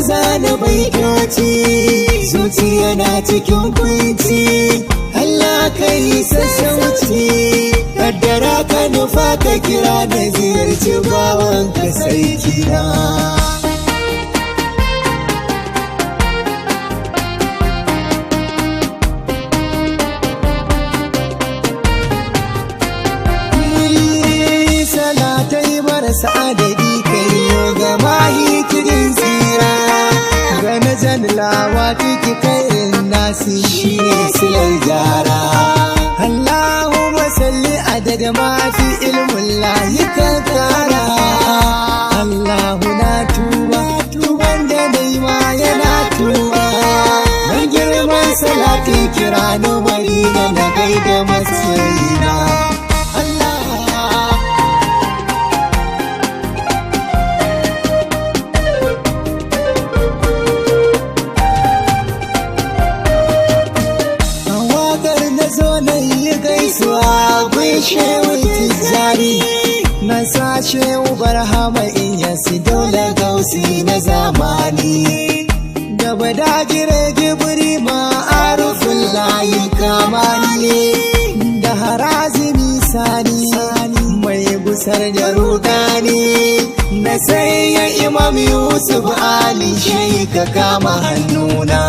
zana baitoci, zuciya na cikin kunci, Allah ka yi sassauci, kaddara ka nufa ka kira da ziyarci bawanka sarkina. Salatai marasa adadi kai yau ga mahi tudun tsira, ga na janlawa tuki kairin nasi shi ne silar gyara. Allahumma salli adada mafi ilmin layi ka kara. Allahu na tuba, tuban da dai ma yana tuba, don girman salatin kira ni bari da na gaida masoyina. Zo na yi gaisuwa gun shehu tijjani, na sa shehu barhama in yasi dole gausi na zamani, da badagire gibiri ma arufin layi kamani, da harazimi sani mai gusar da rudani, na sai ya imam Yusuf Ali shi ka kama hannuna.